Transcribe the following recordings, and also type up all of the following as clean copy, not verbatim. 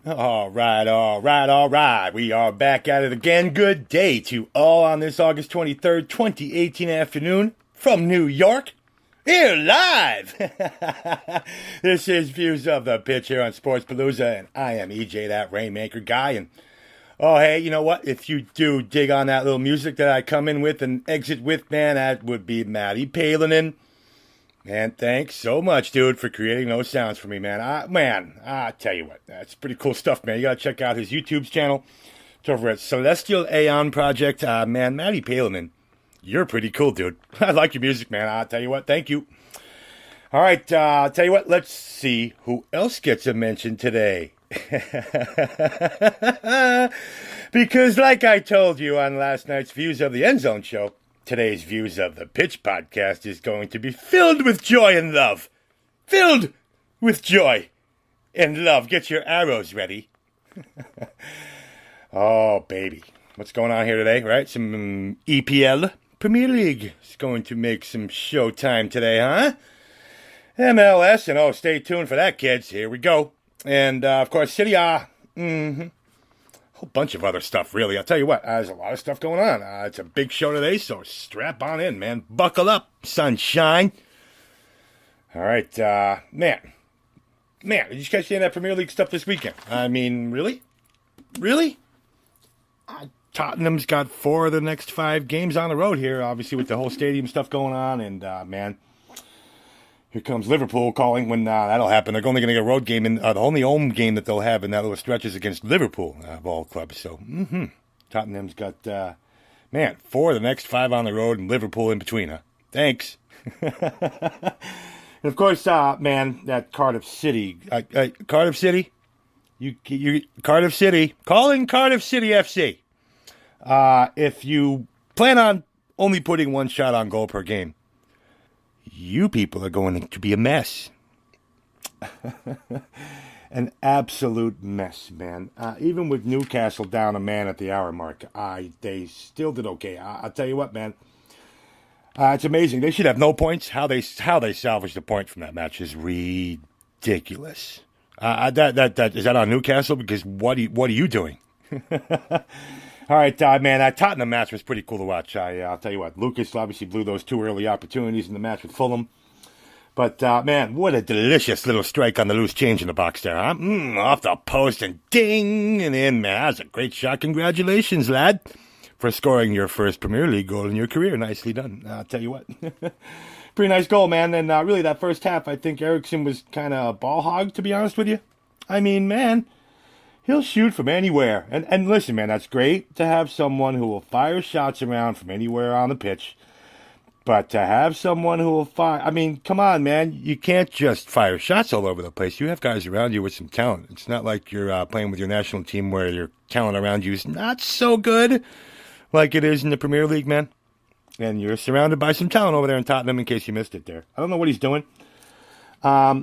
All right, all right, all right. We are back at it again. Good day to all on this August 23rd, 2018 afternoon from New York. Here live. This is Views of the Pitch here on Sports Palooza, and I am EJ, that Rainmaker guy. And oh, hey, you know what? If you do dig on that little music that I come in with and exit with, man, that would be Matty Palinin. And thanks so much, dude, for creating those sounds for me, man. I tell you what, that's pretty cool stuff, man. You got to check out his YouTube channel. It's over at Celestial Aeon Project. Man, Matty Palinin, you're pretty cool, dude. I like your music, man. I'll tell you what, thank you. All right, I'll tell you what, let's see who else gets a mention today. Because like I told you on last night's Views of the End Zone show, today's Views of the Pitch podcast is going to be filled with joy and love. Filled with joy and love. Get your arrows ready. Oh, baby. What's going on here today, right? Some EPL, Premier League, is going to make some showtime today, huh? MLS, and oh, stay tuned for that, kids. Here we go. And, of course, Serie A. Whole bunch of other stuff, really. I'll tell you what, there's a lot of stuff going on. It's a big show today, so strap on in, man. Buckle up, sunshine. All right, man, did you catch any of that Premier League stuff this weekend? I mean, really? Tottenham's got 4 of the next 5 games on the road here, obviously with the whole stadium stuff going on, and, man, here comes Liverpool calling when that'll happen. They're only going to get a road game, the only home game that they'll have in that little stretch is against Liverpool of all clubs. So, Tottenham's got, 4 of the next 5 on the road and Liverpool in between, huh? Thanks. And of course, man, that Cardiff City, Cardiff City, Cardiff City, calling Cardiff City FC. If you plan on only putting 1 shot on goal per game, you people are going to be a mess. An absolute mess, man. Even with Newcastle down a man at the hour mark, they still did okay. I'll tell you what, man. It's amazing. They should have no points. How they salvaged the point from that match is ridiculous. Is that on Newcastle? Because what are you doing? All right, man, that Tottenham match was pretty cool to watch. I'll tell you what, Lucas obviously blew those 2 early opportunities in the match with Fulham. But, man, what a delicious little strike on the loose change in the box there, huh? Off the post and ding, and in, man. That was a great shot. Congratulations, lad, for scoring your first Premier League goal in your career. Nicely done, I'll tell you what. Pretty nice goal, man. And really, that first half, I think Eriksen was kind of a ball hog, to be honest with you. I mean, man, he'll shoot from anywhere. And listen, man, that's great to have someone who will fire shots around from anywhere on the pitch. But to have someone who will fire... I mean, come on, man. You can't just fire shots all over the place. You have guys around you with some talent. It's not like you're playing with your national team where your talent around you is not so good like it is in the Premier League, man. And you're surrounded by some talent over there in Tottenham in case you missed it there. I don't know what he's doing. Anyway...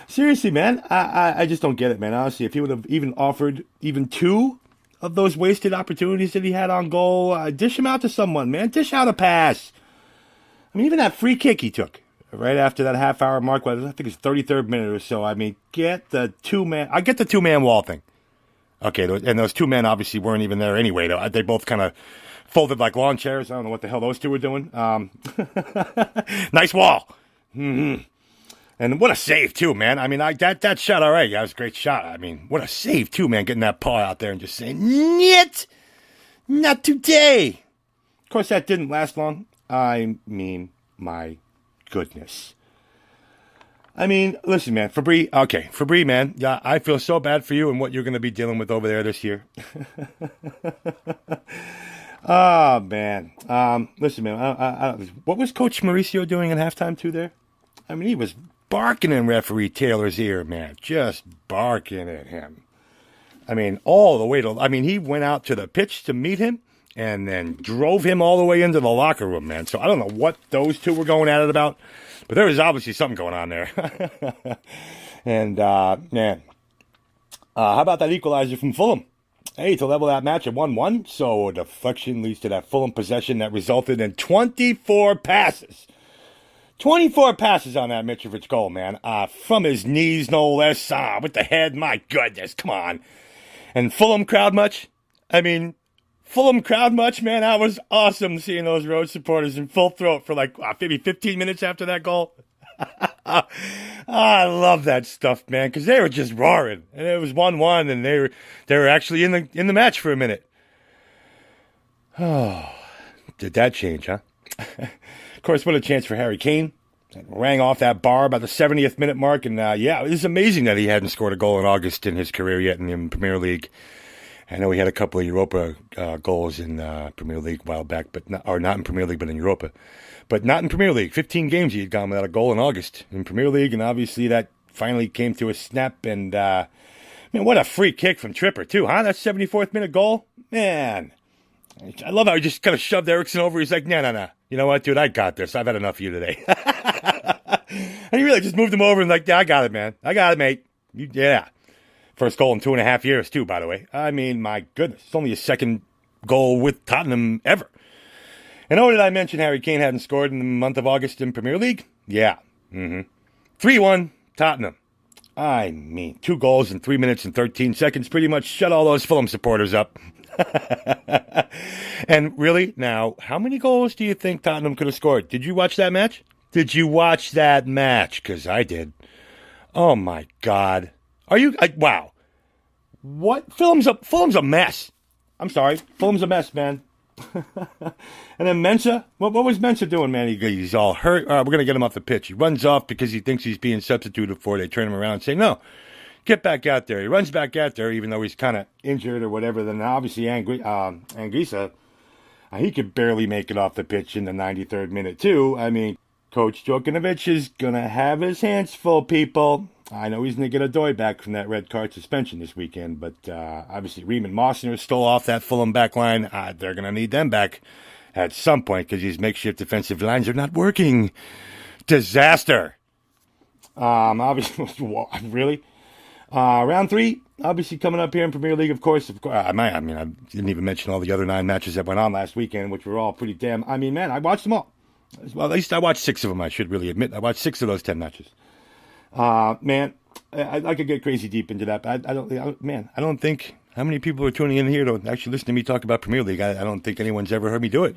Seriously, man, I just don't get it, man. Honestly, if he would have even offered even 2 of those wasted opportunities that he had on goal, dish him out to someone, man. Dish out a pass. I mean, even that free kick he took right after that half-hour mark, I think it's 33rd minute or so. I mean, get the 2-man... I get the 2-man wall thing. Okay, and those 2 men obviously weren't even there anyway. They both kind of folded like lawn chairs. I don't know what the hell those 2 were doing. Nice wall. Mm-hmm. And what a save, too, man. I mean, that shot, all right. That was a great shot. I mean, what a save, too, man, getting that paw out there and just saying, "Niet, not today." Of course, that didn't last long. I mean, my goodness. I mean, listen, man, Fabry, man, yeah, I feel so bad for you and what you're going to be dealing with over there this year. Oh, man. Listen, man, what was Coach Mauricio doing at halftime, too, there? I mean, he was barking in referee Taylor's ear, man. Just barking at him. I mean, all the way to... I mean, he went out to the pitch to meet him and then drove him all the way into the locker room, man. So I don't know what those 2 were going at it about, but there was obviously something going on there. And, man, how about that equalizer from Fulham? Hey, to level that match at 1-1. So a deflection leads to that Fulham possession that resulted in 24 passes 24 passes on that Mitrovic goal, man. From his knees, no less. With the head, my goodness, come on. And Fulham crowd much? I mean, Fulham crowd much, man? That was awesome seeing those road supporters in full throat for like maybe 15 minutes after that goal. I love that stuff, man, because they were just roaring. And it was 1-1, and they were actually in the match for a minute. Oh, did that change, huh? Of course, what a chance for Harry Kane. Rang off that bar about the 70th minute mark. And yeah, it was amazing that he hadn't scored a goal in August in his career yet in the Premier League. I know he had a couple of Europa goals in Premier League a while back, but not in Premier League, but in Europa. But not in Premier League. 15 games he had gone without a goal in August in Premier League. And obviously that finally came to a snap. And, man, what a free kick from Tripper, too, huh? That 74th minute goal? Man. I love how he just kind of shoved Eriksson over. He's like, no. You know what, dude? I got this. I've had enough of you today. And he really just moved him over and like, yeah, I got it, man. I got it, mate. Yeah. First goal in 2.5 years, too, by the way. I mean, my goodness. It's only his second goal with Tottenham ever. And did I mention Harry Kane hadn't scored in the month of August in Premier League? Yeah. 3-1, Tottenham. I mean, 2 goals in 3 minutes and 13 seconds pretty much shut all those Fulham supporters up. And really, now, how many goals do you think Tottenham could have scored? Did you watch that match? Because I did. Oh, my God. Are you... wow. What? Fulham's a mess. I'm sorry. Fulham's a mess, man. And then Mensah? What was Mensah doing, man? He's all hurt. All right, we're going to get him off the pitch. He runs off because he thinks he's being substituted for. They turn him around and say, no. Get back out there. He runs back out there, even though he's kind of injured or whatever. Then obviously Anguissa, he could barely make it off the pitch in the 93rd minute, too. I mean, Coach Djokovic is going to have his hands full, people. I know he's going to get a doy back from that red card suspension this weekend, but obviously Riemann Mossner stole off that Fulham back line. They're going to need them back at some point because these makeshift defensive lines are not working. Disaster. Obviously, really? Round 3, obviously coming up here in Premier League, of course. I didn't even mention all the other 9 matches that went on last weekend, which were all pretty damn... I mean, man, I watched them all. Well, at least I watched 6 of them, I should really admit. I watched 6 of those 10 matches. Man, I could get crazy deep into that, but I don't think... How many people are tuning in here to actually listen to me talk about Premier League? I don't think anyone's ever heard me do it.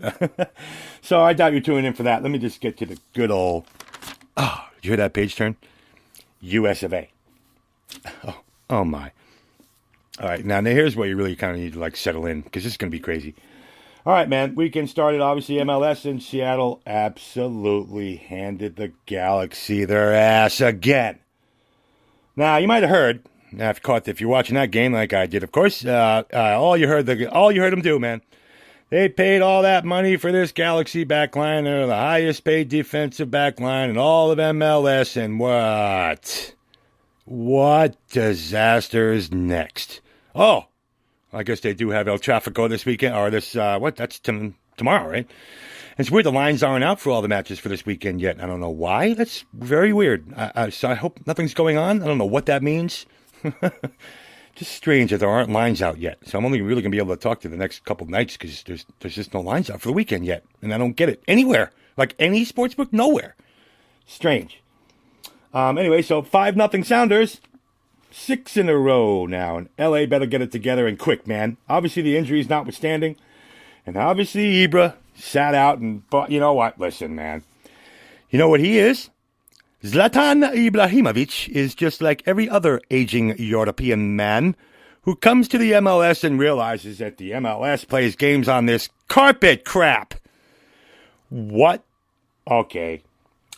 So I doubt you're tuning in for that. Let me just get to the good old... Oh, did you hear that page turn? US of A. Oh my. All right, now here's where you really kind of need to settle in because this is going to be crazy. All right, man, weekend started, obviously MLS in Seattle absolutely handed the Galaxy their ass again. Now, you might have heard, if you're watching that game like I did, of course, all you heard them do, man. They paid all that money for this Galaxy backline. They're the highest paid defensive backline in all of MLS, and what? What disaster is next? Oh, I guess they do have El Tráfico this weekend, or this, that's tomorrow, right? It's weird the lines aren't out for all the matches for this weekend yet. I don't know why. That's very weird. So I hope nothing's going on. I don't know what that means. Just strange that there aren't lines out yet. So I'm only really going to be able to talk to the next couple of nights because there's just no lines out for the weekend yet. And I don't get it anywhere. Like any sportsbook, nowhere. Strange. Anyway, so 5-0 Sounders. 6 in a row now. And LA better get it together and quick, man. Obviously, the injuries notwithstanding. And obviously, Ibra sat out. But you know what? Listen, man. You know what he is? Zlatan Ibrahimovic is just like every other aging European man who comes to the MLS and realizes that the MLS plays games on this carpet crap. What? Okay.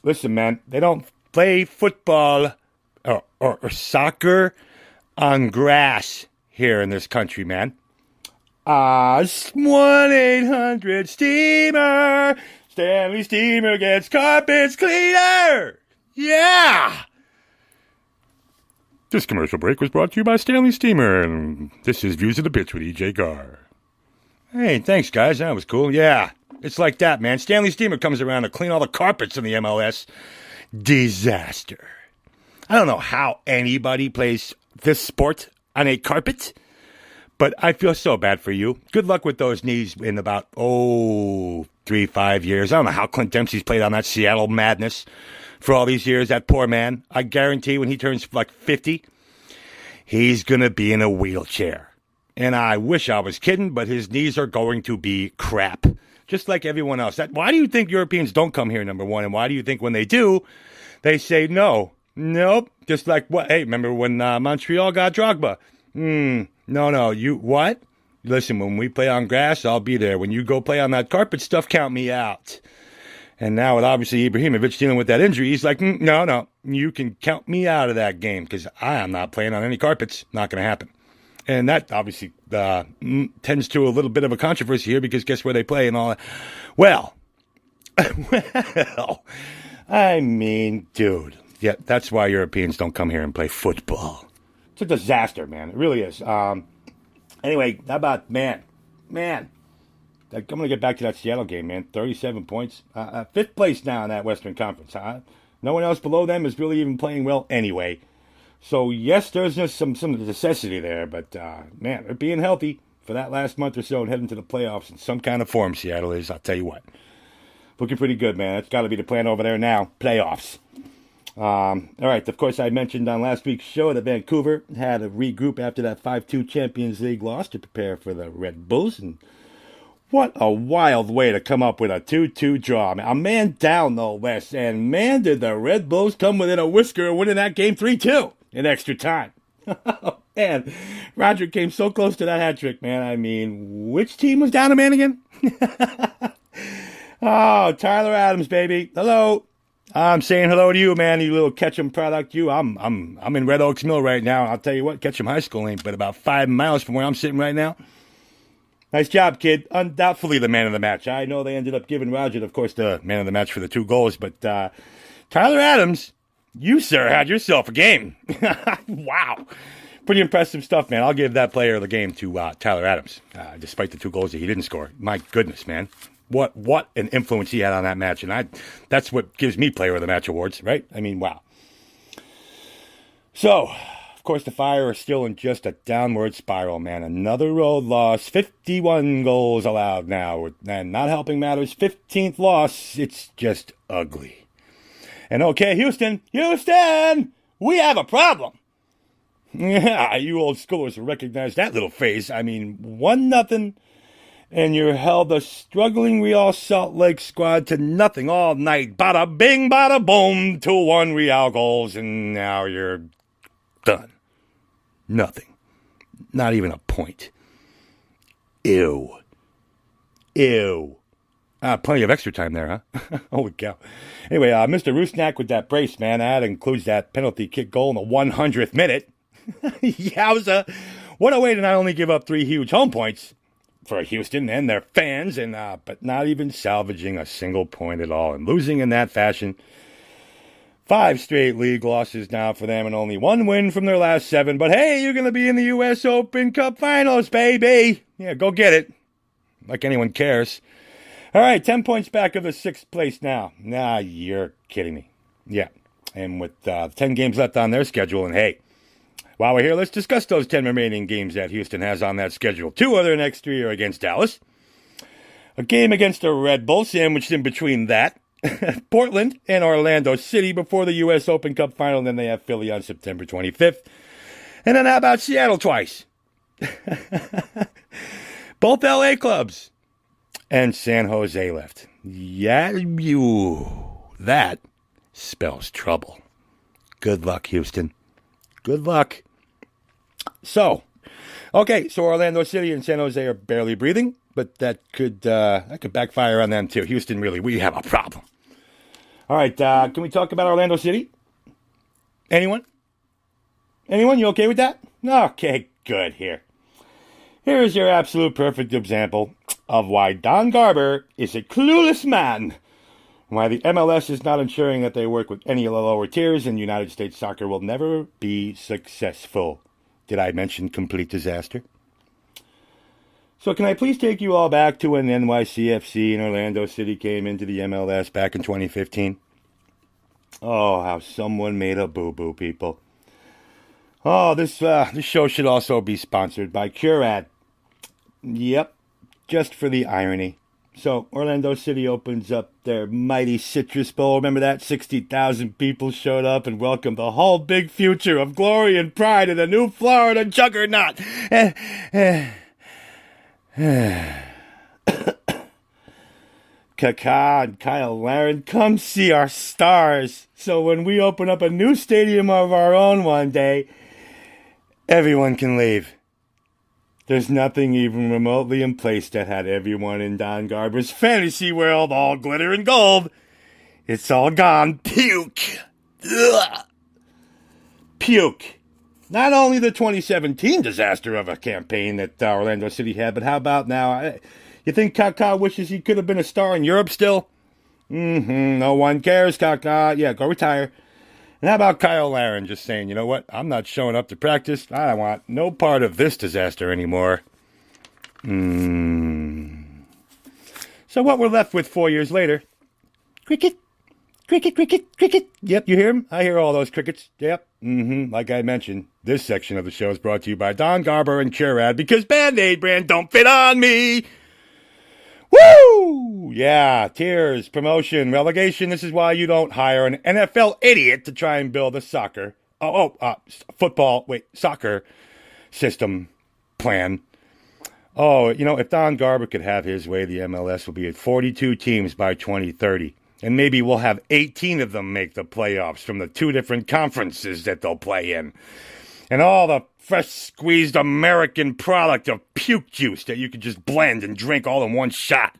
Listen, man. They don't play football or soccer on grass here in this country, man. 1-800-STEAMER. Stanley Steamer gets carpets cleaner. Yeah! This commercial break was brought to you by Stanley Steamer, and this is Views of the Pitch with E.J. Garr. Hey, thanks, guys. That was cool. Yeah, it's like that, man. Stanley Steamer comes around to clean all the carpets in the MLS. Disaster. I don't know how anybody plays this sport on a carpet, but I feel so bad for you. Good luck with those knees in about, 5 years. I don't know how Clint Dempsey's played on that Seattle madness for all these years. That poor man. I guarantee when he turns like 50, he's going to be in a wheelchair. And I wish I was kidding, but his knees are going to be crap. Just like everyone else. Why do you think Europeans don't come here, number one? And why do you think when they do, they say no? Nope. Just like what? Hey, remember when Montreal got Drogba? No. You what? Listen, when we play on grass, I'll be there. When you go play on that carpet stuff, count me out. And now with obviously Ibrahimovic dealing with that injury, he's like, no. You can count me out of that game because I am not playing on any carpets. Not going to happen. And that obviously tends to a little bit of a controversy here because guess where they play and all that. Well, I mean, dude. Yeah, that's why Europeans don't come here and play football. It's a disaster, man. It really is. Anyway, how about, man. I'm going to get back to that Seattle game, man. 37 points. 5th place now in that Western Conference. No one else below them is really even playing well anyway. So, yes, there's just some necessity there, but, man, they're being healthy for that last month or so and heading to the playoffs in some kind of form, Seattle is. I'll tell you what. Looking pretty good, man. That's got to be the plan over there now. Playoffs. All right, of course, I mentioned on last week's show that Vancouver had to regroup after that 5-2 Champions League loss to prepare for the Red Bulls, and what a wild way to come up with a 2-2 draw. A man down, no less, and man, did the Red Bulls come within a whisker of winning that game 3-2 in extra time. Man, Roger came so close to that hat trick, man. I mean, which team was down a man again? Oh, Tyler Adams, baby. Hello. I'm saying hello to you, man, you little Ketchum product. I'm in Red Oaks Mill right now. I'll tell you what, Ketchum High School ain't but about 5 miles from where I'm sitting right now. Nice job, kid. Undoubtedly the man of the match. I know they ended up giving Roger, of course, the man of the match for the 2 goals, but Tyler Adams, you, sir, had yourself a game. Wow. Pretty impressive stuff, man. I'll give that player of the game to Tyler Adams, despite the 2 goals that he didn't score. My goodness, man. What an influence he had on that match. And that's what gives me player of the match awards, right? I mean, wow. So, of course, the Fire are still in just a downward spiral, man. Another road loss. 51 goals allowed now. And not helping matters. 15th loss. It's just ugly. And okay, Houston, we have a problem. Yeah, you old schoolers will recognize that little phase. I mean, 1-0. And you held the struggling Real Salt Lake squad to nothing all night. Bada bing, bada boom, 2-1 Real goals, and now you're done. Nothing. Not even a point. Ew. Plenty of extra time there, huh? Holy cow. Anyway, Mr. Rusnak with that brace, man. That includes that penalty kick goal in the 100th minute. Yowza. What a way to not only give up 3 huge home points for Houston and their fans, and but not even salvaging a single point at all, and losing in that fashion. 5 straight league losses now for them, and only 1 win from their last 7. But hey, you're going to be in the U.S. Open Cup Finals, baby! Yeah, go get it. Like anyone cares. All right, 10 points back of the 6th place now. Nah, you're kidding me. Yeah, and with 10 games left on their schedule, and hey, while we're here, let's discuss those 10 remaining games that Houston has on that schedule. 2 of their next 3 are against Dallas. A game against the Red Bulls, sandwiched in between that. Portland and Orlando City before the U.S. Open Cup Final. And then they have Philly on September 25th. And then how about Seattle twice? Both L.A. clubs. And San Jose left. Yeah, that spells trouble. Good luck, Houston. Good luck. So Orlando City and San Jose are barely breathing, but that could backfire on them too. Houston, really, we have a problem. All right, can we talk about Orlando City? Anyone? You okay with that? Okay, good. Here's your absolute perfect example of why Don Garber is a clueless man. Why the MLS is not ensuring that they work with any of the lower tiers, and United States soccer will never be successful. Did I mention complete disaster? So can I please take you all back to when NYCFC and Orlando City came into the MLS back in 2015? Oh, how someone made a boo-boo, people. Oh, this show should also be sponsored by Curad. Yep, just for the irony. So Orlando City opens up their mighty Citrus Bowl. Remember that? 60,000 people showed up and welcomed the whole big future of glory and pride in the new Florida juggernaut. Kaká and Kyle Larin, come see our stars. So when we open up a new stadium of our own one day, everyone can leave. There's nothing even remotely in place that had everyone in Don Garber's fantasy world all glitter and gold. It's all gone. Puke. Ugh. Puke. Not only the 2017 disaster of a campaign that Orlando City had, but how about now? You think Kaká wishes he could have been a star in Europe still? No one cares, Kaká. Yeah, go retire. And how about Kyle Larin just saying, you know what, I'm not showing up to practice. I want no part of this disaster anymore. So what we're left with 4 years later, cricket, cricket, cricket, cricket. Yep, you hear him? I hear all those crickets. Yep. Like I mentioned, this section of the show is brought to you by Don Garber and Curad because Band-Aid brand don't fit on me. Woo! Yeah, tears, promotion, relegation. This is why you don't hire an NFL idiot to try and build a soccer system plan. Oh, you know, if Don Garber could have his way, the MLS will be at 42 teams by 2030. And maybe we'll have 18 of them make the playoffs from the 2 different conferences that they'll play in. And all the fresh squeezed American product of puke juice that you could just blend and drink all in one shot.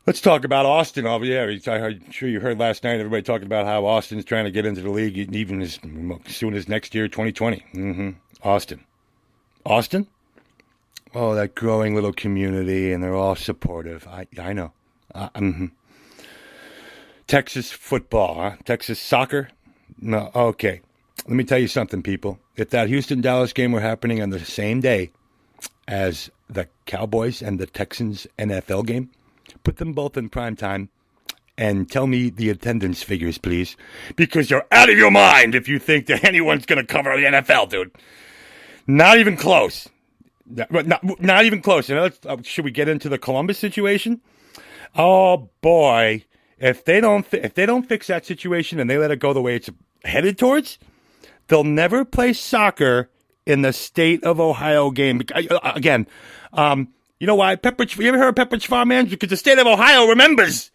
Let's talk about Austin. Oh, yeah, I'm sure you heard last night everybody talking about how Austin's trying to get into the league even as soon as next year, 2020. Austin. Oh, that growing little community, and they're all supportive. I know. Texas football, huh? Texas soccer? No, okay. Let me tell you something, people. If that Houston-Dallas game were happening on the same day as the Cowboys and the Texans NFL game, put them both in prime time and tell me the attendance figures, please. Because you're out of your mind if you think that anyone's going to cover the NFL, dude. Not even close. Not even close. You know, should we get into the Columbus situation? Oh, boy. If they don't fix that situation and they let it go the way it's headed towards, they'll never play soccer in the state of Ohio game. Again, you know why? You ever heard of Pepperidge Farm, man? Because the state of Ohio remembers.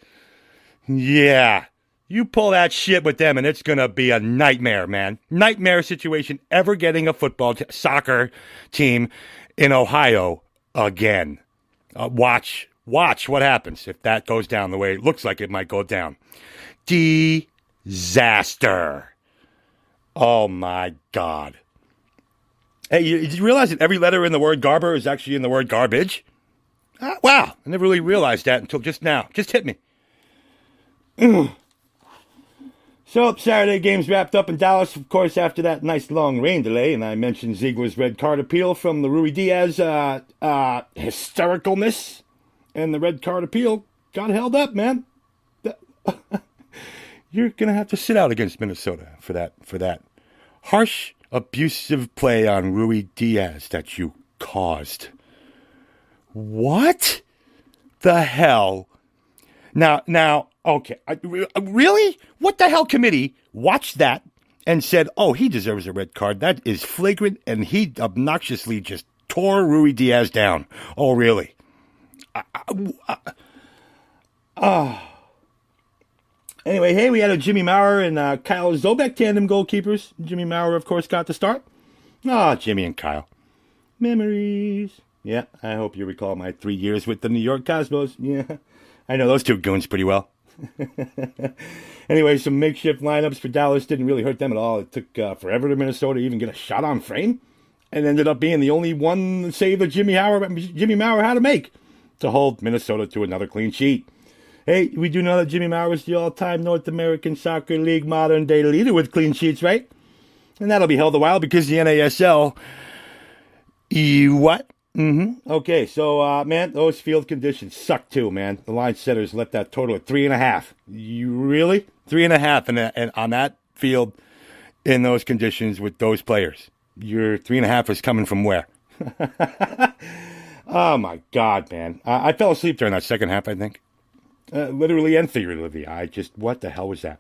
Yeah. You pull that shit with them and it's going to be a nightmare, man. Nightmare situation ever getting a soccer team in Ohio again. Watch what happens if that goes down the way it looks like it might go down. Disaster. Oh, my God. Hey, did you realize that every letter in the word Garber is actually in the word garbage? Wow. I never really realized that until just now. Just hit me. So, Saturday games wrapped up in Dallas, of course, after that nice long rain delay. And I mentioned Ziegler's red card appeal from the Rui Diaz hystericalness. And the red card appeal got held up, man. You're going to have to sit out against Minnesota for that harsh, abusive play on Rui Diaz that you caused. What the hell? Now, okay. Really? What the hell committee watched that and said, oh, he deserves a red card. That is flagrant, and he obnoxiously just tore Rui Diaz down. Oh, really? Anyway, hey, we had a Jimmy Maurer and Kyle Zobek tandem goalkeepers. Jimmy Maurer, of course, got the start. Jimmy and Kyle. Memories. Yeah, I hope you recall my 3 years with the New York Cosmos. Yeah, I know those two goons pretty well. Anyway, some makeshift lineups for Dallas didn't really hurt them at all. It took forever to Minnesota to even get a shot on frame, and ended up being the only one save that Jimmy Maurer had to make to hold Minnesota to another clean sheet. Hey, we do know that Jimmy Maurer is the all-time North American Soccer League modern-day leader with clean sheets, right? And that'll be held a while because the NASL... What? Okay, so, man, those field conditions suck too, man. The line setters left that total at 3.5. You really? 3.5 and on that field in those conditions with those players. Your 3.5 is coming from where? Oh, my God, man. I fell asleep during that second half, I think. Literally and figuratively. What the hell was that?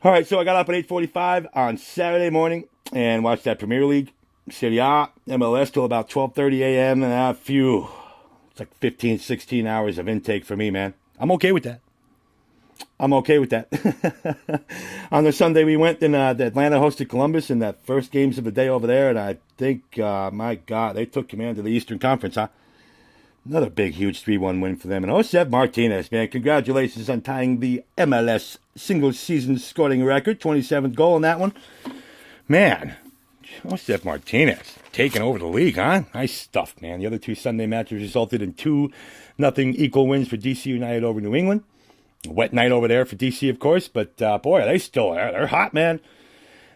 All right, so I got up at 8:45 on Saturday morning and watched that Premier League, Serie A, MLS till about 12:30 a.m. And it's like 15, 16 hours of intake for me, man. I'm okay with that. I'm okay with that. On the Sunday we went and Atlanta hosted Columbus in that first games of the day over there, and I think, my God, they took command of the Eastern Conference, huh? Another big, huge 3-1 win for them. And Josef Martinez, man, congratulations on tying the MLS single-season scoring record. 27th goal in that one. Man, Josef Martinez taking over the league, huh? Nice stuff, man. The other two Sunday matches resulted in 2-0 equal wins for DC United over New England. A wet night over there for DC, of course. But, boy, they're hot, man.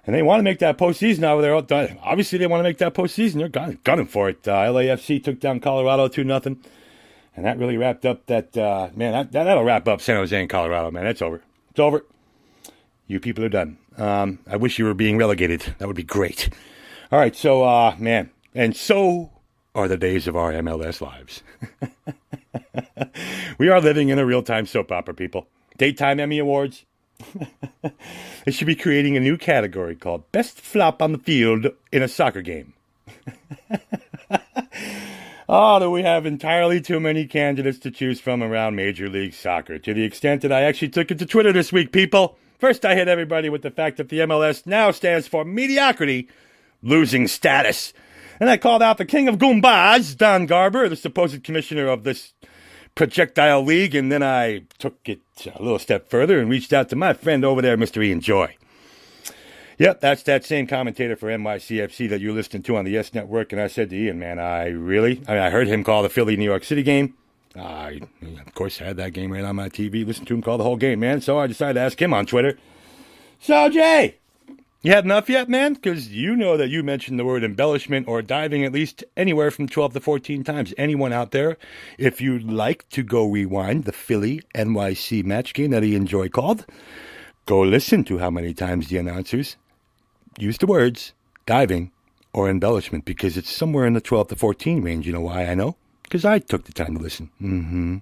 And they want to make that postseason over there. Obviously, they want to make that postseason. They're gunning for it. LAFC took down Colorado 2-0. And that really wrapped up that'll wrap up San Jose and Colorado, man. It's over. It's over. You people are done. I wish you were being relegated. That would be great. All right, so, man. And so are the days of our MLS lives. We are living in a real-time soap opera, people. Daytime Emmy Awards. They should be creating a new category called Best Flop on the Field in a Soccer Game. Oh, do we have entirely too many candidates to choose from around Major League Soccer, to the extent that I actually took it to Twitter this week, people. First, I hit everybody with the fact that the MLS now stands for mediocrity, losing status. And I called out the king of Goombas, Don Garber, the supposed commissioner of this projectile league, and then I took it a little step further and reached out to my friend over there, Mr. Ian Joy. Yep, that's that same commentator for NYCFC that you listened to on the Yes Network, and I said to Ian, man, I heard him call the Philly-New York City game. I, of course, had that game right on my TV, listened to him call the whole game, man, so I decided to ask him on Twitter. So, Jay, you had enough yet, man? Because you know that you mentioned the word embellishment or diving at least anywhere from 12 to 14 times. Anyone out there, if you'd like to go rewind the Philly-NYC match game that Ian Joy called, go listen to how many times the announcers use the words diving or embellishment, because it's somewhere in the 12 to 14 range. You know why I know? Because I took the time to listen. Mm-hmm.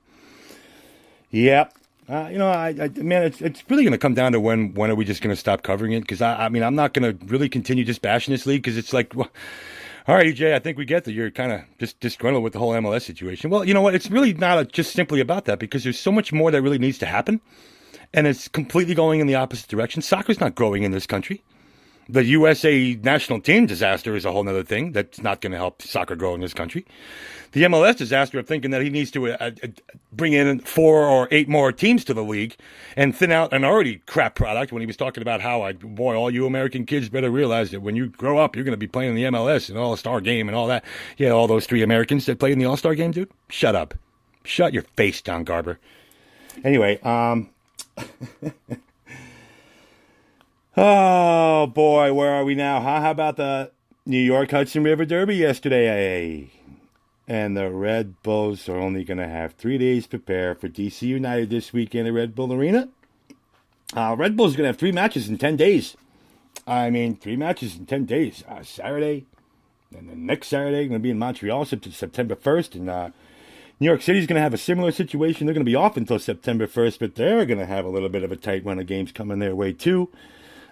Yep. Man, it's really going to come down to when are we just going to stop covering it? Because, I'm not going to really continue just bashing this league, because it's like, well, all right, EJ, I think we get that you're kind of just disgruntled with the whole MLS situation. Well, you know what? It's really not just simply about that, because there's so much more that really needs to happen, and it's completely going in the opposite direction. Soccer's not growing in this country. The USA national team disaster is a whole other thing that's not going to help soccer grow in this country. The MLS disaster of thinking that he needs to bring in 4 or 8 more teams to the league and thin out an already crap product, when he was talking about how, all you American kids better realize that when you grow up, you're going to be playing in the MLS and All-Star game and all that. Yeah, all those 3 Americans that played in the All-Star game, dude. Shut up. Shut your face, Don Garber. Anyway, oh, boy, where are we now, huh? How about the New York Hudson River Derby yesterday? And the Red Bulls are only going to have 3 days to prepare for DC United this weekend at Red Bull Arena. Red Bull's going to have 3 matches in 10 days. 3 matches in 10 days. Saturday, and then next Saturday, going to be in Montreal September 1st. And New York City's going to have a similar situation. They're going to be off until September 1st, but they're going to have a little bit of a tight run of games coming their way, too.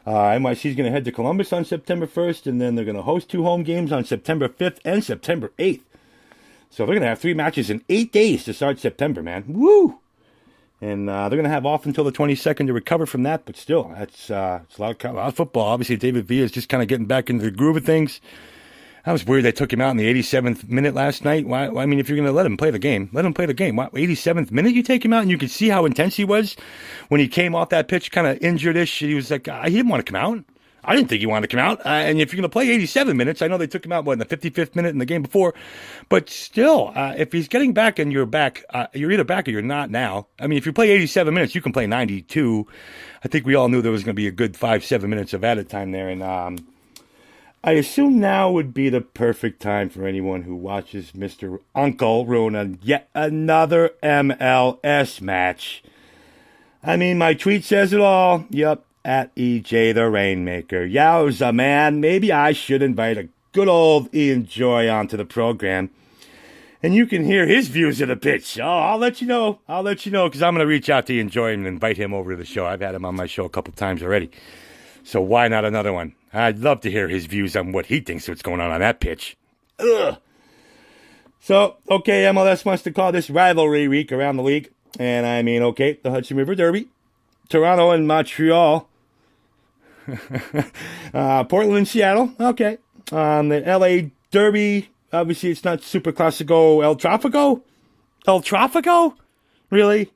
NYC's going to head to Columbus on September 1st, and then they're going to host 2 home games on September 5th and September 8th. So they're going to have 3 matches in 8 days to start September, man. Woo! And they're going to have off until the 22nd to recover from that, but still, it's a lot of football. Obviously, David Villa is just kind of getting back into the groove of things. That was weird they took him out in the 87th minute last night. Why? If you're going to let him play the game, let him play the game. Why, 87th minute you take him out, and you could see how intense he was when he came off that pitch, kind of injured-ish. He was like, he didn't want to come out. I didn't think he wanted to come out. And if you're going to play 87 minutes, I know they took him out, in the 55th minute in the game before. But still, if he's getting back and you're back, you're either back or you're not now. If you play 87 minutes, you can play 92. I think we all knew there was going to be a good 5-7 minutes of added time there. And I assume now would be the perfect time for anyone who watches Mr. Uncle ruin yet another MLS match. My tweet says it all. Yep. At EJ the Rainmaker. Yowza, man. Maybe I should invite a good old Ian Joy onto the program and you can hear his views of the pitch. Oh, I'll let you know. Because I'm going to reach out to you, enjoy him, and invite him over to the show. I've had him on my show a couple times already. So why not another one? I'd love to hear his views on what he thinks what's going on that pitch. Ugh. So, okay, MLS wants to call this rivalry week around the league. And I mean, okay, the Hudson River Derby, Toronto and Montreal, Portland and Seattle, okay. The LA Derby, obviously it's not Super Classico El Tráfico? El Tráfico? Really?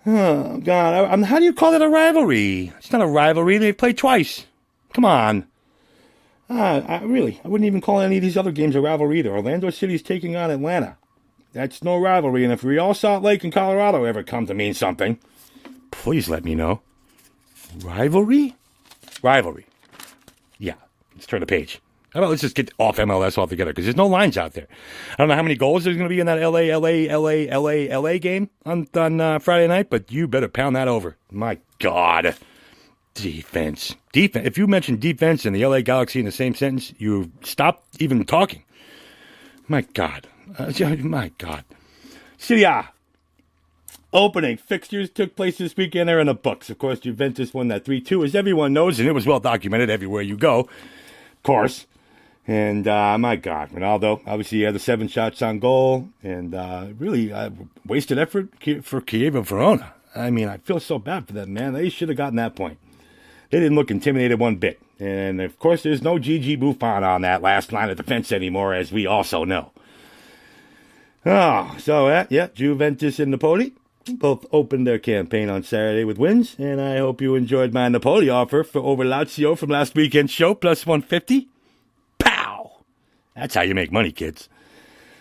Oh, God. How do you call it a rivalry? It's not a rivalry. They played twice. Come on. I wouldn't even call any of these other games a rivalry either. Orlando City's taking on Atlanta. That's no rivalry. And if Real Salt Lake and Colorado ever come to mean something, please let me know. Rivalry? Rivalry. Yeah. Let's turn the page. How about let's just get off MLS altogether, because there's no lines out there. I don't know how many goals there's going to be in that LA game on Friday night, but you better pound that over. My God. Defense. If you mention defense and the LA Galaxy in the same sentence, you stop even talking. My God. My God. Serie A. Opening fixtures took place this weekend. They're in the books. Of course, Juventus won that 3-2, as everyone knows, and it was well documented everywhere you go. Of course. And, my God, Ronaldo, obviously he had the 7 shots on goal, and really wasted effort for Chievo Verona. I mean, I feel so bad for them, man. They should have gotten that point. They didn't look intimidated one bit. And, of course, there's no Gigi Buffon on that last line of defense anymore, as we also know. Oh, so, yeah, Juventus and Napoli both opened their campaign on Saturday with wins, and I hope you enjoyed my Napoli offer for over Lazio from last weekend's show, plus 150. That's how you make money, kids.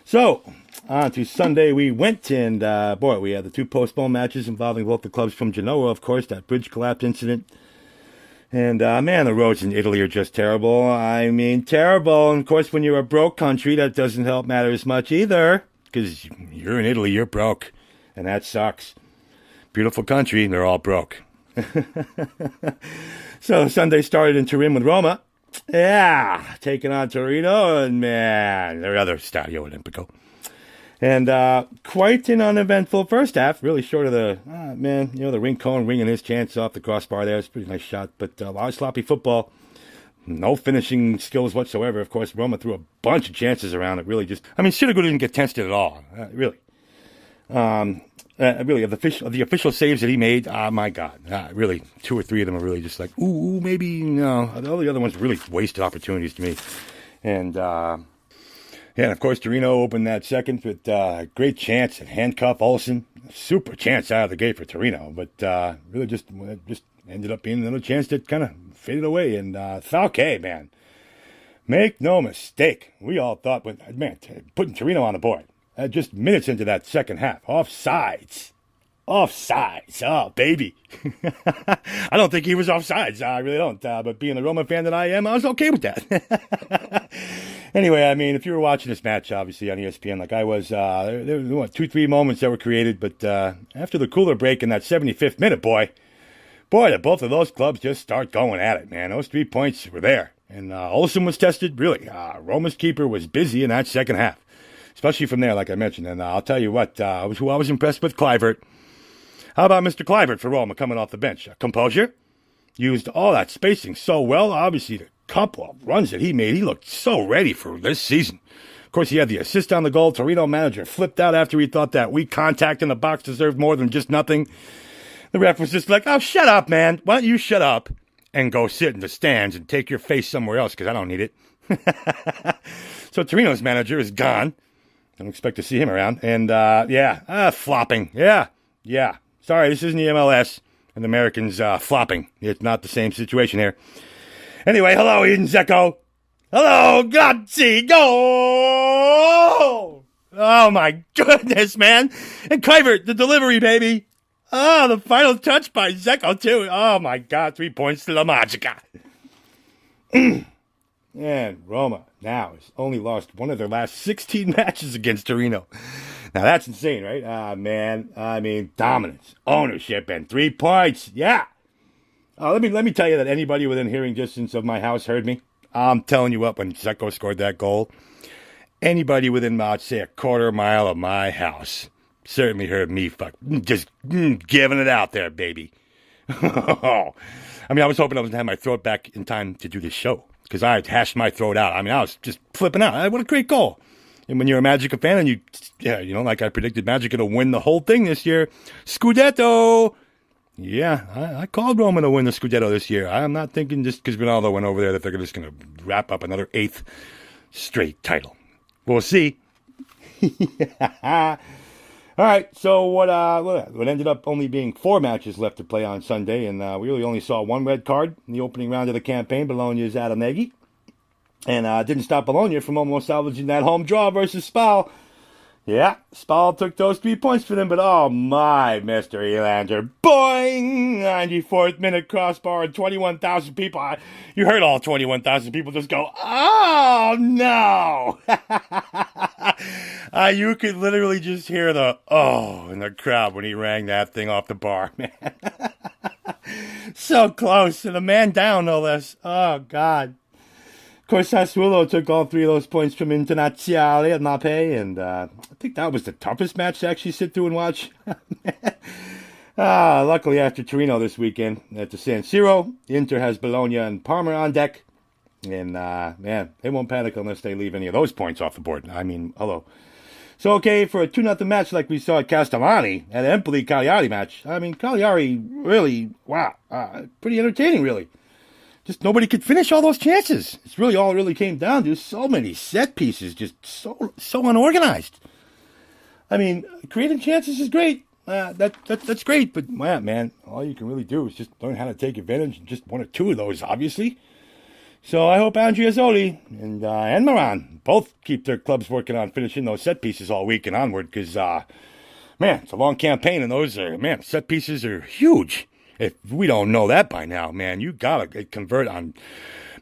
So, on to Sunday we went, and we had the 2 postponed matches involving both the clubs from Genoa, of course, that bridge collapse incident. And, man, the roads in Italy are just terrible. I mean, terrible. And, of course, when you're a broke country, that doesn't help matters much either, because you're in Italy, you're broke, and that sucks. Beautiful country, and they're all broke. So, Sunday started in Turin with Roma. Yeah, taking on Torino, and man, their other Stadio Olimpico. And quite an uneventful first half, really short of the, the Rincon ringing his chance off the crossbar there. It's a pretty nice shot, but a lot of sloppy football. No finishing skills whatsoever. Of course, Roma threw a bunch of chances around it. Really just, Sirigu didn't get tested at all, really. Really, of the official saves that he made, my God, really, 2 or 3 of them are really just like, ooh, maybe, no. All the other ones really wasted opportunities to me. And, and of course, Torino opened that second with a great chance at handcuff Olsen. Super chance out of the gate for Torino, but really just ended up being another chance that kind of faded away. And Falque, man, make no mistake, we all thought, putting Torino on the board. Just minutes into that second half. Offsides. Oh, baby. I don't think he was offsides. I really don't. But being the Roma fan that I am, I was okay with that. Anyway, if you were watching this match, obviously, on ESPN, like I was, there were 2-3 moments that were created. But after the cooler break in that 75th minute, boy, both of those clubs just start going at it, man. Those 3 points were there. And Olsen was tested. Really, Roma's keeper was busy in that second half. Especially from there, like I mentioned. And I'll tell you what, who I was impressed with, Kluivert. How about Mr. Kluivert for Roma coming off the bench? Composure. Used all that spacing so well. Obviously, the couple of runs that he made, he looked so ready for this season. Of course, he had the assist on the goal. Torino manager flipped out after he thought that weak contact in the box deserved more than just nothing. The ref was just like, oh, shut up, man. Why don't you shut up and go sit in the stands and take your face somewhere else, because I don't need it. So Torino's manager is gone. Don't expect to see him around. And, flopping. Yeah. Sorry, this isn't the MLS. And the Americans flopping. It's not the same situation here. Anyway, hello, Eden Zeko. Hello, Gotzi. Go! Oh, my goodness, man. And Kluivert, the delivery, baby. Oh, the final touch by Zeko, too. Oh, my God. 3 points to La Magica. And Roma now has only lost one of their last 16 matches against Torino. Now, that's insane, right? Dominance, ownership, and 3 points. Yeah. Let me tell you that anybody within hearing distance of my house heard me. I'm telling you what, when Zeko scored that goal, anybody within, I'd say, a quarter mile of my house certainly heard me just giving it out there, baby. I mean, I was hoping I was going to have my throat back in time to do this show because I hashed my throat out. I mean, I was just flipping out. What a great goal. And when you're a Magica fan and like I predicted Magica to win the whole thing this year, Scudetto. Yeah, I called Roma to win the Scudetto this year. I'm not thinking just because Ronaldo went over there that they're just going to wrap up another 8th straight title. We'll see. All right, so what ended up only being 4 matches left to play on Sunday, and we really only saw 1 red card in the opening round of the campaign, Bologna's Adam Nagy. And didn't stop Bologna from almost salvaging that home draw versus Spal. Yeah, Spal took those 3 points for them, but oh my, Mr. Elander. Boing! 94th minute crossbar and 21,000 people. You heard all 21,000 people just go, oh no! You could literally just hear the oh in the crowd when he rang that thing off the bar, man. So close, and a man down, no less. Oh, God. Of course, Sassuolo took all 3 of those points from Internazionale at Mape, and I think that was the toughest match to actually sit through and watch. Luckily, after Torino this weekend at the San Siro, Inter has Bologna and Parma on deck, and man, they won't panic unless they leave any of those points off the board. I mean, hello. So, okay, for a 2-0 match like we saw at Castellani, at an Empoli-Cagliari match, I mean, Cagliari really, wow, pretty entertaining, really. Just nobody could finish all those chances. It's really all it really came down to. So many set pieces, just so unorganized. I mean, creating chances is great. That's great, but man, all you can really do is just learn how to take advantage of just 1 or 2 of those, obviously. So I hope Andreazzoli and Moran both keep their clubs working on finishing those set pieces all week and onward, because man, it's a long campaign, and those set pieces are huge. If we don't know that by now, man, you gotta convert on.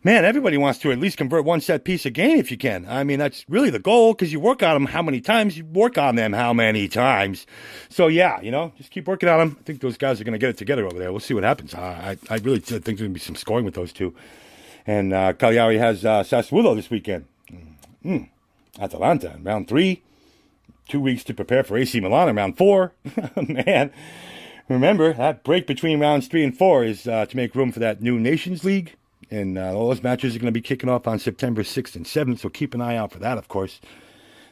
Man, everybody wants to at least convert 1 set piece a game if you can. I mean, that's really the goal, because you work on them how many times, you work on them how many times. So yeah, just keep working on them. I think those guys are going to get it together over there. We'll see what happens. I really think there's going to be some scoring with those 2. And Cagliari has Sassuolo this weekend. Atalanta in round 3. 2 weeks to prepare for AC Milan in round 4. Man, remember, that break between rounds 3 and 4 is to make room for that new Nations League. And all those matches are going to be kicking off on September 6th and 7th, so keep an eye out for that, of course.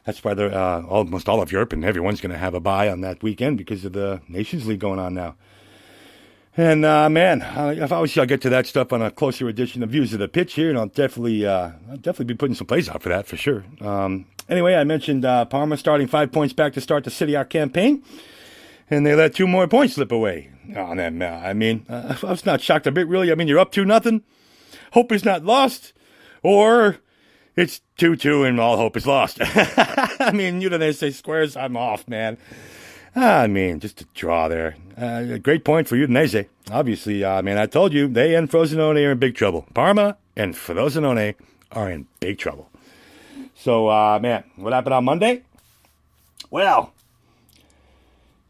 That's why almost all of Europe and everyone's going to have a bye on that weekend because of the Nations League going on now. And, man, obviously I'll get to that stuff on a closer edition of Views of the Pitch here, and I'll definitely be putting some plays out for that, for sure. Anyway, I mentioned Parma starting 5 points back to start the Serie A campaign, and they let 2 more points slip away on them. I mean, I was not shocked a bit, really. I mean, you're up 2-0. Hope is not lost, or it's 2-2 and all hope is lost. I mean, Udinese squares, I'm off, man. I mean, just a draw there. A great point for Udinese. Obviously, man, I told you, they and Frosinone are in big trouble. Parma and Frosinone are in big trouble. So, man, what happened on Monday? Well,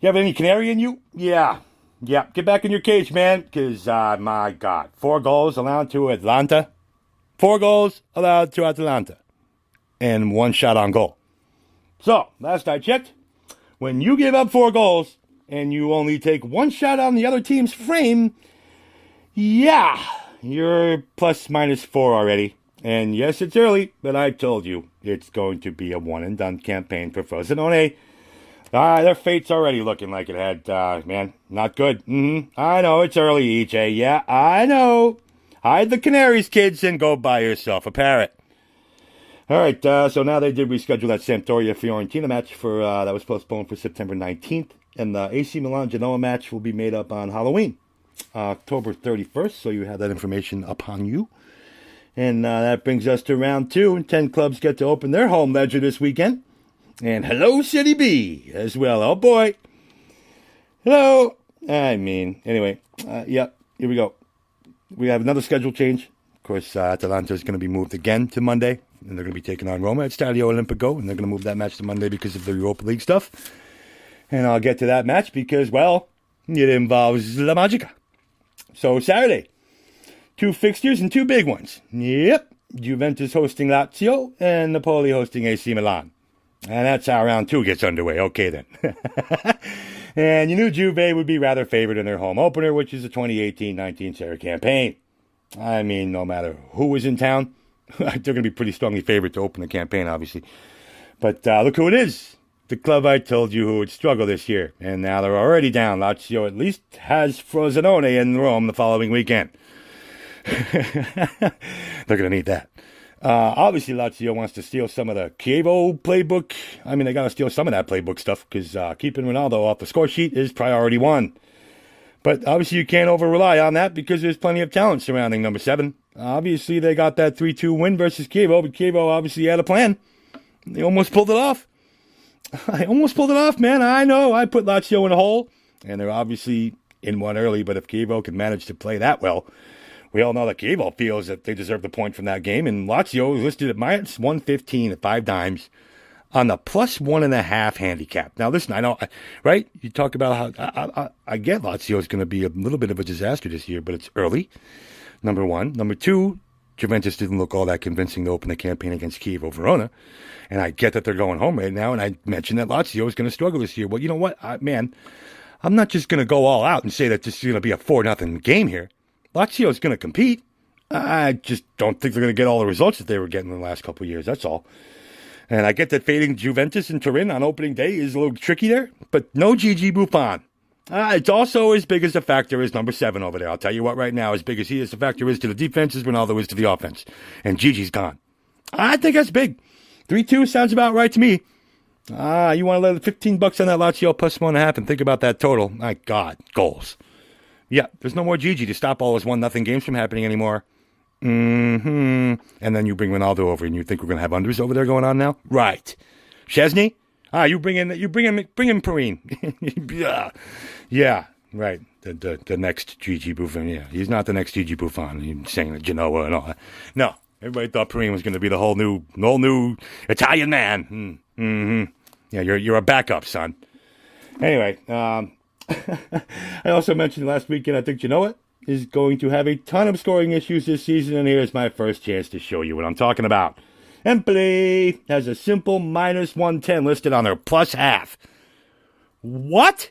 you have any canary in you? Yeah, get back in your cage, man, because, my God, 4 goals allowed to Atlanta. 4 goals allowed to Atalanta. And 1 shot on goal. So, last I checked, when you give up 4 goals and you only take 1 shot on the other team's frame, yeah, you're ±4 already. And yes, it's early, but I told you it's going to be a one-and-done campaign for Frosinone. Their fate's already looking like it had, man, not good. I know, it's early, EJ. Yeah, I know. Hide the canaries, kids, and go buy yourself a parrot. All right, so now they did reschedule that Sampdoria-Fiorentina match for that was postponed for September 19th. And the AC Milan-Genoa match will be made up on Halloween, October 31st. So you have that information upon you. And that brings us to round 2. And 10 clubs get to open their home ledger this weekend. And hello, Serie B as well. Oh, boy. Hello. I mean, anyway, here we go. We have another schedule change. Of course, Atalanta is going to be moved again to Monday. And they're going to be taking on Roma at Stadio Olimpico. And they're going to move that match to Monday because of the Europa League stuff. And I'll get to that match because, well, it involves La Magica. So Saturday, 2 fixtures and 2 big ones. Yep. Juventus hosting Lazio, and Napoli hosting AC Milan. And that's how round 2 gets underway. Okay, then. And you knew Juve would be rather favored in their home opener, which is the 2018-19 Serie A campaign. I mean, no matter who was in town, they're going to be pretty strongly favored to open the campaign, obviously. But look who it is. The club I told you who would struggle this year. And now they're already down. Lazio at least has Frosinone in Rome the following weekend. They're going to need that. Obviously, Lazio wants to steal some of the Chievo playbook. I mean, they got to steal some of that playbook stuff because keeping Ronaldo off the score sheet is priority 1. But obviously, you can't over-rely on that because there's plenty of talent surrounding number 7. Obviously, they got that 3-2 win versus Chievo, but Chievo obviously had a plan. They almost pulled it off. I almost pulled it off, man. I know. I put Lazio in a hole, and they're obviously in one early, but if Chievo can manage to play that well, we all know that Chievo feels that they deserve the point from that game, and Lazio is listed at minus 115 at 5 dimes on the plus 1.5 handicap. Now, listen, I know, right? You talk about how I get Lazio is going to be a little bit of a disaster this year, but it's early, number 1. Number 2, Juventus didn't look all that convincing to open the campaign against Chievo Verona, and I get that they're going home right now, and I mentioned that Lazio is going to struggle this year. Well, you know what, man? I'm not just going to go all out and say that this is going to be a 4-0 game here. Lazio is going to compete. I just don't think they're going to get all the results that they were getting in the last couple of years. That's all. And I get that fading Juventus and Turin on opening day is a little tricky there, but no Gigi Buffon. It's also as big as a factor as number 7 over there. I'll tell you what right now, as big as he is, the factor is to the defense as Ronaldo is to the offense. And Gigi's gone. I think that's big. 3-2 sounds about right to me. You want to let $15 on that Lazio plus 1.5 and think about that total. My God, goals. Yeah, there's no more Gigi to stop all those 1-0 games from happening anymore. And then you bring Ronaldo over, and you think we're going to have unders over there going on now? Right. Chesney? You bring in Perrine. Yeah, right. The next Gigi Buffon. Yeah, he's not the next Gigi Buffon. He's saying the Genoa and all that. No, everybody thought Perrine was going to be the whole new Italian man. Yeah, you're a backup, son. Anyway, I also mentioned last weekend, I think Genoa is going to have a ton of scoring issues this season, and here's my first chance to show you what I'm talking about. Empoli has a simple minus 110 listed on their plus half. What?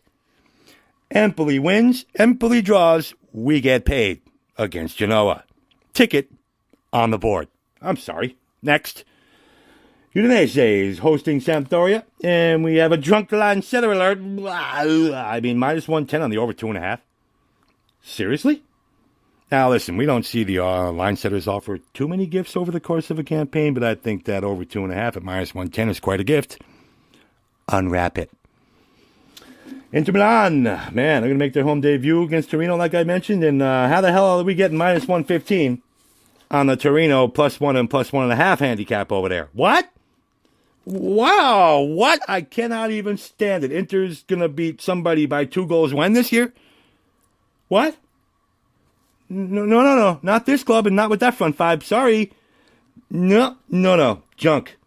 Empoli wins, Empoli draws, we get paid against Genoa. Ticket on the board. I'm sorry. Next. Udinese is hosting Sampdoria, and we have a drunk line setter alert. I mean, minus 110 on the over 2.5. Seriously? Now, listen, we don't see the line setters offer too many gifts over the course of a campaign, but I think that over 2.5 at minus 110 is quite a gift. Unwrap it. Inter Milan, man, they're going to make their home debut against Torino, like I mentioned, and how the hell are we getting minus 115 on the Torino plus 1 and plus 1.5 handicap over there? What? Wow, what? I cannot even stand it. Inter's going to beat somebody by 2 goals when this year? What? No. Not this club and not with that front 5. Sorry. No. Junk.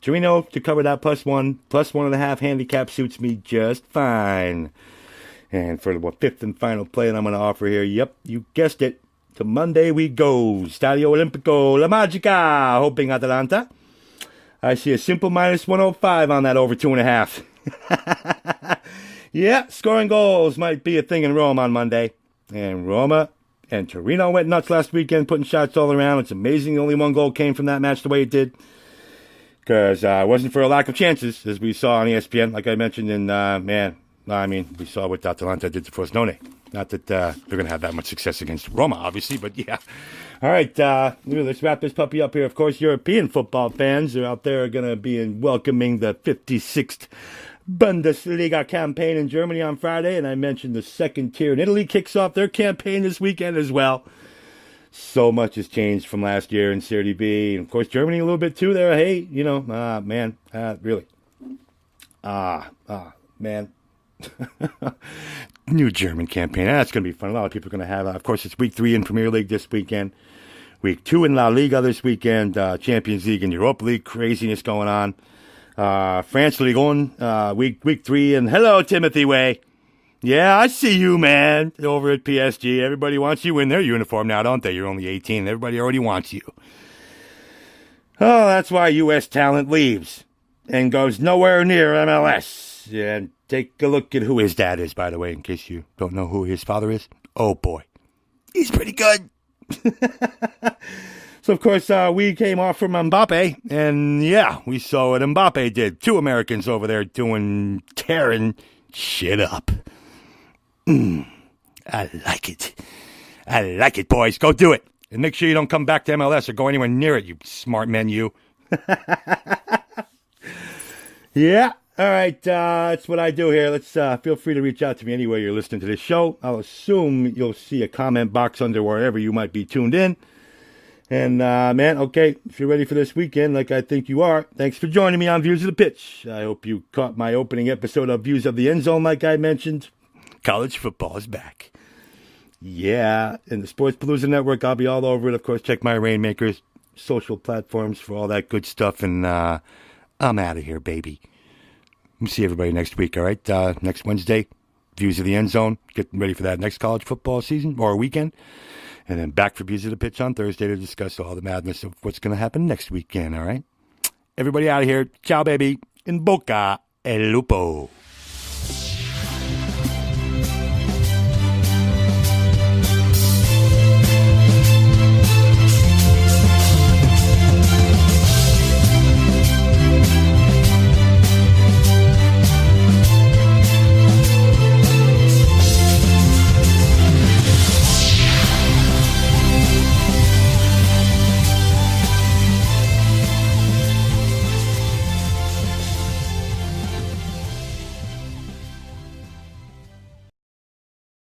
Torino to cover that plus 1, plus 1.5 handicap suits me just fine. And for the 5th and final play that I'm going to offer here, yep, you guessed it. To Monday we go. Stadio Olimpico, La Magica, hoping Atalanta. I see a simple minus 105 on that over 2.5. Yeah, scoring goals might be a thing in Rome on Monday. And Roma and Torino went nuts last weekend, putting shots all around. It's amazing only 1 goal came from that match the way it did. Because it wasn't for a lack of chances, as we saw on ESPN, like I mentioned. And, we saw what Atalanta did to Frosinone. Not that they're going to have that much success against Roma, obviously, but yeah. All right, let's wrap this puppy up here. Of course, European football fans are out there going to be welcoming the 56th Bundesliga campaign in Germany on Friday, and I mentioned the second tier in Italy kicks off their campaign this weekend as well. So much has changed from last year in Serie B, and of course Germany a little bit too there. Hey, really. Man. New German campaign. That's going to be fun. A lot of people are going to have, of course, it's week 3 in Premier League this weekend. Week 2 in La Liga this weekend. Champions League and Europa League. Craziness going on. France League on week 3. And hello, Timothy Way. Yeah, I see you, man, over at PSG. Everybody wants you in their uniform now, don't they? You're only 18. Everybody already wants you. Oh, that's why U.S. talent leaves and goes nowhere near MLS. And take a look at who his dad is, by the way, in case you don't know who his father is. Oh, boy. He's pretty good. So, of course, we came off from Mbappe, and yeah, we saw what Mbappe did. 2 Americans over there tearing shit up. I like it. I like it, boys. Go do it. And make sure you don't come back to MLS or go anywhere near it, you smart men, you. Yeah. All right. That's what I do here. Let's feel free to reach out to me anywhere you're listening to this show. I'll assume you'll see a comment box under wherever you might be tuned in. And, man, okay, if you're ready for this weekend, like I think you are, thanks for joining me on Views of the Pitch. I hope you caught my opening episode of Views of the End Zone, like I mentioned. College football is back. Yeah, in the Sports Palooza Network, I'll be all over it. Of course, check my Rainmakers social platforms for all that good stuff. And I'm out of here, baby. We'll see everybody next week, all right? Next Wednesday, Views of the End Zone. Getting ready for that next college football season or weekend. And then back for Views of the Pitch on Thursday to discuss all the madness of what's going to happen next weekend, all right? Everybody out of here. Ciao, baby. In boca el lupo.